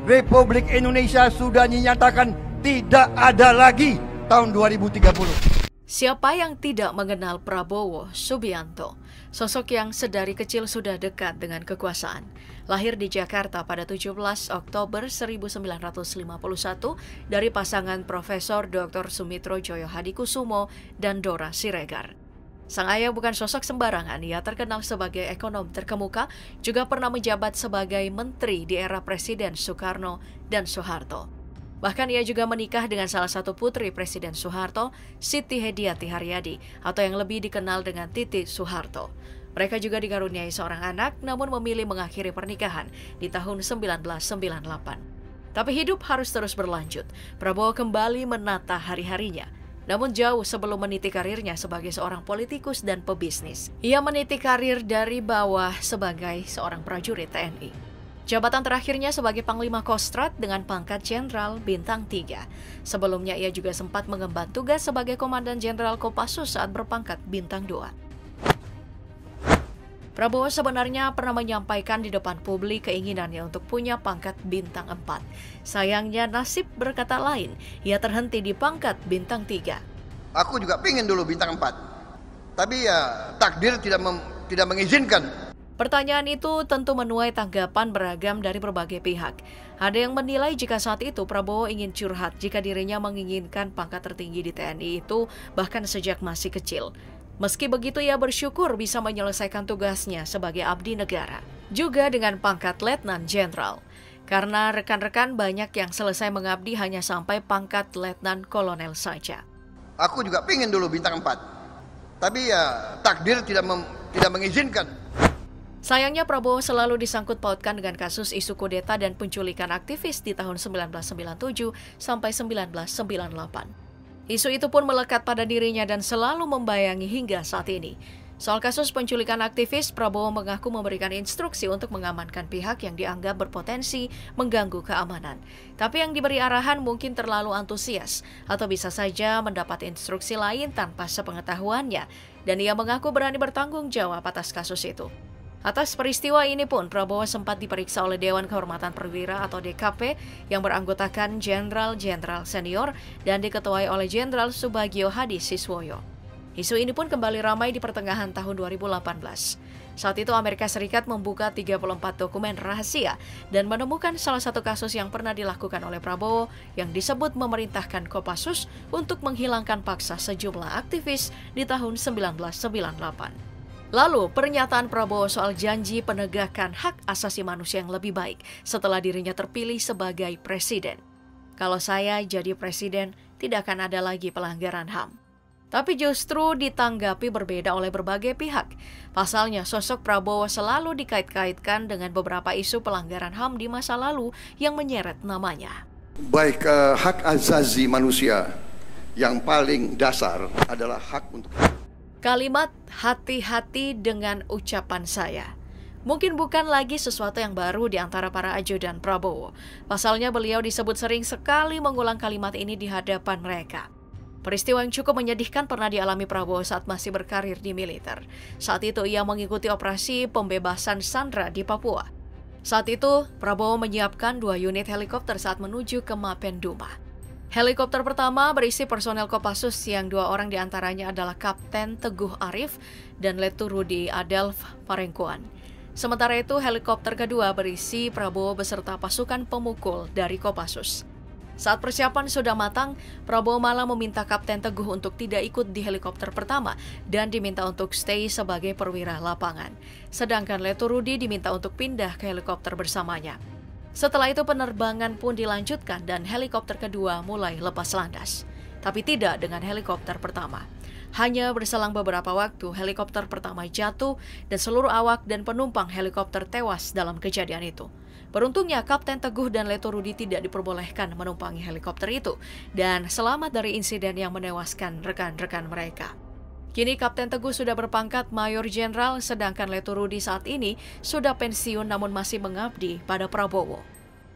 Republik Indonesia sudah dinyatakan tidak ada lagi tahun 2030. Siapa yang tidak mengenal Prabowo Subianto? Sosok yang sedari kecil sudah dekat dengan kekuasaan. Lahir di Jakarta pada 17 Oktober 1951 dari pasangan Profesor Dr. Sumitro Joyo Hadikusumo dan Dora Siregar. Sang ayah bukan sosok sembarangan, ia terkenal sebagai ekonom terkemuka, juga pernah menjabat sebagai menteri di era Presiden Soekarno dan Soeharto. Bahkan ia juga menikah dengan salah satu putri Presiden Soeharto, Siti Hediati Haryadi, atau yang lebih dikenal dengan Titi Soeharto. Mereka juga dikaruniai seorang anak, namun memilih mengakhiri pernikahan di tahun 1998. Tapi hidup harus terus berlanjut. Prabowo kembali menata hari-harinya. Namun jauh sebelum meniti karirnya sebagai seorang politikus dan pebisnis, ia meniti karir dari bawah sebagai seorang prajurit TNI. Jabatan terakhirnya sebagai Panglima Kostrat dengan pangkat Jenderal Bintang 3. Sebelumnya ia juga sempat mengemban tugas sebagai Komandan Jenderal Kopassus saat berpangkat Bintang 2. Prabowo sebenarnya pernah menyampaikan di depan publik keinginannya untuk punya pangkat Bintang 4. Sayangnya nasib berkata lain, ia terhenti di pangkat Bintang 3. Aku juga pengen dulu Bintang 4. Tapi ya takdir tidak mengizinkan. Pertanyaan itu tentu menuai tanggapan beragam dari berbagai pihak. Ada yang menilai jika saat itu Prabowo ingin curhat jika dirinya menginginkan pangkat tertinggi di TNI itu bahkan sejak masih kecil. Meski begitu ia bersyukur bisa menyelesaikan tugasnya sebagai abdi negara. Juga dengan pangkat Letnan Jenderal. Karena rekan-rekan banyak yang selesai mengabdi hanya sampai pangkat Letnan Kolonel saja. Aku juga pengen dulu Bintang 4. Tapi ya takdir tidak mengizinkan. Sayangnya Prabowo selalu disangkut pautkan dengan kasus isu kudeta dan penculikan aktivis di tahun 1997 sampai 1998. Isu itu pun melekat pada dirinya dan selalu membayangi hingga saat ini. Soal kasus penculikan aktivis, Prabowo mengaku memberikan instruksi untuk mengamankan pihak yang dianggap berpotensi mengganggu keamanan. Tapi yang diberi arahan mungkin terlalu antusias, atau bisa saja mendapat instruksi lain tanpa sepengetahuannya, dan ia mengaku berani bertanggung jawab atas kasus itu. Atas peristiwa ini pun Prabowo sempat diperiksa oleh Dewan Kehormatan Perwira atau DKP yang beranggotakan jenderal-jenderal senior dan diketuai oleh Jenderal Subagio Hadi Siswoyo. Isu ini pun kembali ramai di pertengahan tahun 2018. Saat itu Amerika Serikat membuka 34 dokumen rahasia dan menemukan salah satu kasus yang pernah dilakukan oleh Prabowo yang disebut memerintahkan Kopassus untuk menghilangkan paksa sejumlah aktivis di tahun 1998. Lalu, pernyataan Prabowo soal janji penegakan hak asasi manusia yang lebih baik setelah dirinya terpilih sebagai presiden. Kalau saya jadi presiden, tidak akan ada lagi pelanggaran HAM. Tapi justru ditanggapi berbeda oleh berbagai pihak. Pasalnya, sosok Prabowo selalu dikait-kaitkan dengan beberapa isu pelanggaran HAM di masa lalu yang menyeret namanya. Baik, hak asasi manusia yang paling dasar adalah hak untuk... Kalimat hati-hati dengan ucapan saya mungkin bukan lagi sesuatu yang baru di antara para ajudan Prabowo. Pasalnya beliau disebut sering sekali mengulang kalimat ini di hadapan mereka. Peristiwa yang cukup menyedihkan pernah dialami Prabowo saat masih berkarir di militer. Saat itu ia mengikuti operasi pembebasan sandera di Papua. Saat itu Prabowo menyiapkan 2 unit helikopter saat menuju ke Mapenduma. Helikopter pertama berisi personel Kopassus yang 2 orang diantaranya adalah Kapten Teguh Arif dan Letu Rudi Adelf Parengkuan. Sementara itu helikopter kedua berisi Prabowo beserta pasukan pemukul dari Kopassus. Saat persiapan sudah matang, Prabowo malah meminta Kapten Teguh untuk tidak ikut di helikopter pertama dan diminta untuk stay sebagai perwira lapangan. Sedangkan Letu Rudi diminta untuk pindah ke helikopter bersamanya. Setelah itu penerbangan pun dilanjutkan dan helikopter kedua mulai lepas landas. Tapi tidak dengan helikopter pertama. Hanya berselang beberapa waktu helikopter pertama jatuh dan seluruh awak dan penumpang helikopter tewas dalam kejadian itu. Beruntungnya Kapten Teguh dan Letu Rudi tidak diperbolehkan menumpangi helikopter itu dan selamat dari insiden yang menewaskan rekan-rekan mereka. Kini Kapten Teguh sudah berpangkat Mayor Jenderal, sedangkan Letu Rudi saat ini sudah pensiun namun masih mengabdi pada Prabowo.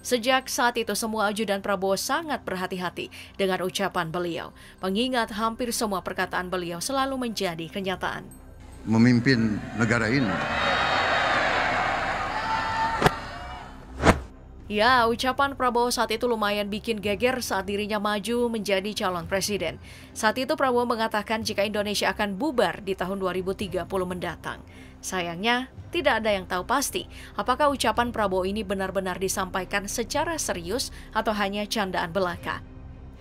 Sejak saat itu semua ajudan Prabowo sangat berhati-hati dengan ucapan beliau, mengingat hampir semua perkataan beliau selalu menjadi kenyataan. Memimpin negara ini. Ya, ucapan Prabowo saat itu lumayan bikin geger saat dirinya maju menjadi calon presiden. Saat itu Prabowo mengatakan jika Indonesia akan bubar di tahun 2030 mendatang. Sayangnya, tidak ada yang tahu pasti apakah ucapan Prabowo ini benar-benar disampaikan secara serius atau hanya candaan belaka.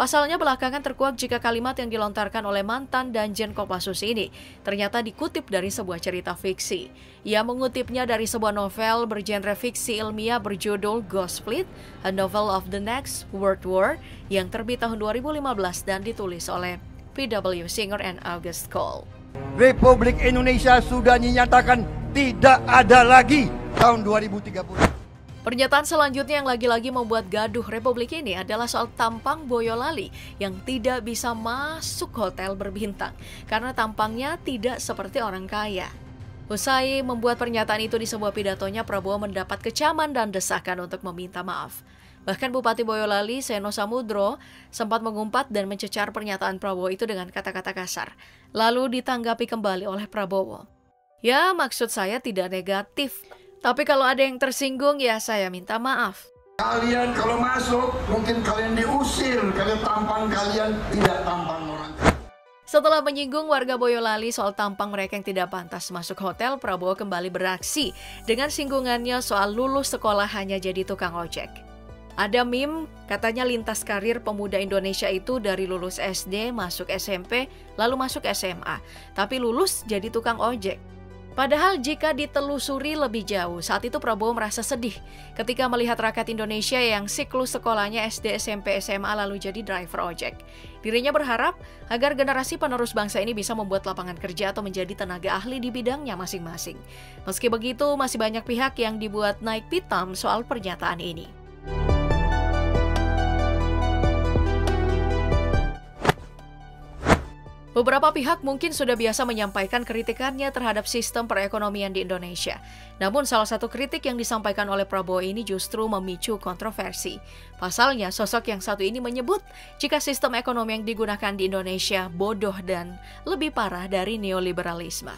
Pasalnya belakangan terkuak jika kalimat yang dilontarkan oleh mantan Danjen Kopassus ini ternyata dikutip dari sebuah cerita fiksi. Ia mengutipnya dari sebuah novel bergenre fiksi ilmiah berjudul Ghost Fleet, A Novel of the Next World War yang terbit tahun 2015 dan ditulis oleh P.W. Singer and August Cole. Republik Indonesia sudah dinyatakan tidak ada lagi tahun 2030. Pernyataan selanjutnya yang lagi-lagi membuat gaduh Republik ini adalah soal tampang Boyolali yang tidak bisa masuk hotel berbintang karena tampangnya tidak seperti orang kaya. Usai membuat pernyataan itu di sebuah pidatonya, Prabowo mendapat kecaman dan desakan untuk meminta maaf. Bahkan Bupati Boyolali, Seno Samudro, sempat mengumpat dan mencecar pernyataan Prabowo itu dengan kata-kata kasar. Lalu ditanggapi kembali oleh Prabowo. Ya, maksud saya tidak negatif. Tapi kalau ada yang tersinggung, ya saya minta maaf. Kalian kalau masuk, mungkin kalian diusir karena tampang kalian tidak tampang orang. Setelah menyinggung warga Boyolali soal tampang mereka yang tidak pantas masuk hotel, Prabowo kembali beraksi dengan singgungannya soal lulus sekolah hanya jadi tukang ojek. Ada meme, katanya lintas karir pemuda Indonesia itu dari lulus SD, masuk SMP, lalu masuk SMA, tapi lulus jadi tukang ojek. Padahal jika ditelusuri lebih jauh, saat itu Prabowo merasa sedih ketika melihat rakyat Indonesia yang siklus sekolahnya SD, SMP, SMA lalu jadi driver ojek. Dirinya berharap agar generasi penerus bangsa ini bisa membuat lapangan kerja atau menjadi tenaga ahli di bidangnya masing-masing. Meski begitu, masih banyak pihak yang dibuat naik pitam soal pernyataan ini. Beberapa pihak mungkin sudah biasa menyampaikan kritikannya terhadap sistem perekonomian di Indonesia. Namun salah satu kritik yang disampaikan oleh Prabowo ini justru memicu kontroversi. Pasalnya, sosok yang satu ini menyebut jika sistem ekonomi yang digunakan di Indonesia bodoh dan lebih parah dari neoliberalisme.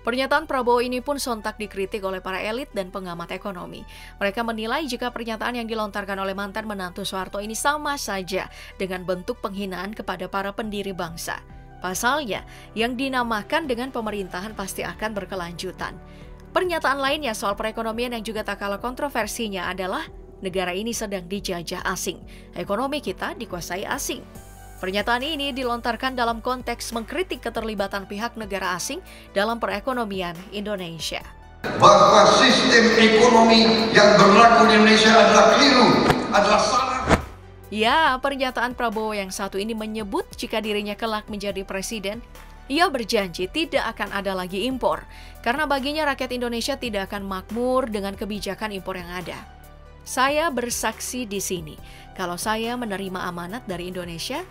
Pernyataan Prabowo ini pun sontak dikritik oleh para elit dan pengamat ekonomi. Mereka menilai jika pernyataan yang dilontarkan oleh mantan menantu Soeharto ini sama saja dengan bentuk penghinaan kepada para pendiri bangsa. Pasalnya, yang dinamakan dengan pemerintahan pasti akan berkelanjutan. Pernyataan lainnya soal perekonomian yang juga tak kalah kontroversinya adalah negara ini sedang dijajah asing. Ekonomi kita dikuasai asing. Pernyataan ini dilontarkan dalam konteks mengkritik keterlibatan pihak negara asing dalam perekonomian Indonesia. Bahwa sistem ekonomi yang berlaku di Indonesia adalah keliru, adalah salah. Ya, pernyataan Prabowo yang satu ini menyebut jika dirinya kelak menjadi presiden, ia berjanji tidak akan ada lagi impor, karena baginya rakyat Indonesia tidak akan makmur dengan kebijakan impor yang ada. Saya bersaksi di sini, kalau saya menerima amanat dari Indonesia,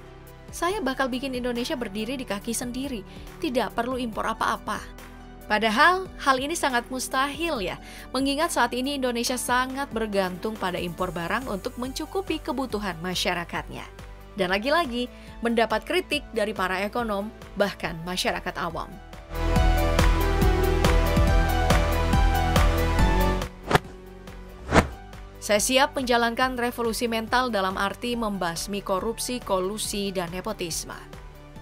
saya bakal bikin Indonesia berdiri di kaki sendiri, tidak perlu impor apa-apa. Padahal hal ini sangat mustahil ya, mengingat saat ini Indonesia sangat bergantung pada impor barang untuk mencukupi kebutuhan masyarakatnya. Dan lagi-lagi mendapat kritik dari para ekonom, bahkan masyarakat awam. Saya siap menjalankan revolusi mental dalam arti membasmi korupsi, kolusi, dan nepotisme.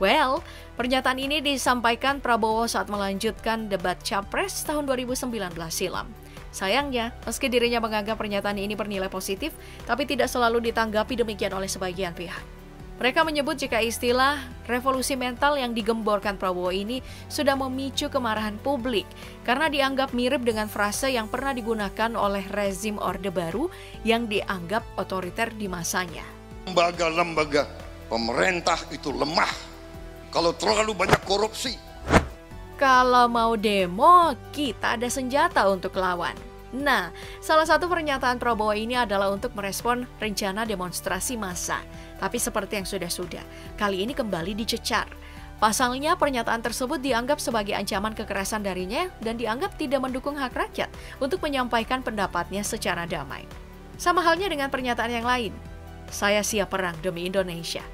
Well, pernyataan ini disampaikan Prabowo saat melanjutkan debat Capres tahun 2019 silam. Sayangnya, meski dirinya menganggap pernyataan ini bernilai positif, tapi tidak selalu ditanggapi demikian oleh sebagian pihak. Mereka menyebut jika istilah revolusi mental yang digemborkan Prabowo ini sudah memicu kemarahan publik karena dianggap mirip dengan frase yang pernah digunakan oleh rezim Orde Baru yang dianggap otoriter di masanya. Lembaga-lembaga pemerintah itu lemah kalau terlalu banyak korupsi. Kalau mau demo, kita ada senjata untuk lawan. Nah, salah satu pernyataan Prabowo ini adalah untuk merespon rencana demonstrasi massa. Tapi seperti yang sudah-sudah, kali ini kembali dicecar. Pasalnya, pernyataan tersebut dianggap sebagai ancaman kekerasan darinya dan dianggap tidak mendukung hak rakyat untuk menyampaikan pendapatnya secara damai. Sama halnya dengan pernyataan yang lain, saya siap perang demi Indonesia.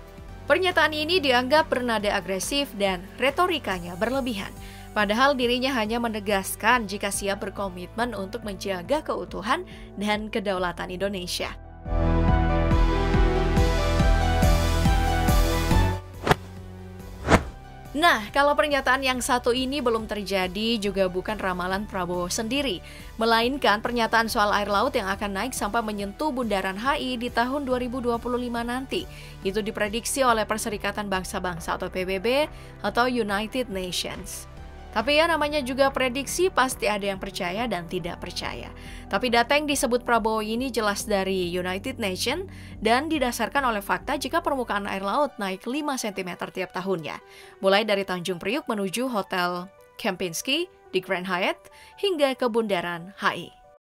Pernyataan ini dianggap bernada agresif dan retorikanya berlebihan. Padahal dirinya hanya menegaskan jika siap berkomitmen untuk menjaga keutuhan dan kedaulatan Indonesia. Nah, kalau pernyataan yang satu ini belum terjadi juga bukan ramalan Prabowo sendiri, melainkan pernyataan soal air laut yang akan naik sampai menyentuh Bundaran HI di tahun 2025 nanti. Itu diprediksi oleh Perserikatan Bangsa-Bangsa atau PBB atau United Nations. Tapi ya namanya juga prediksi, pasti ada yang percaya dan tidak percaya. Tapi data yang disebut Prabowo ini jelas dari United Nations dan didasarkan oleh fakta jika permukaan air laut naik 5 cm tiap tahunnya. Mulai dari Tanjung Priuk menuju Hotel Kempinski di Grand Hyatt hingga ke Bundaran HI.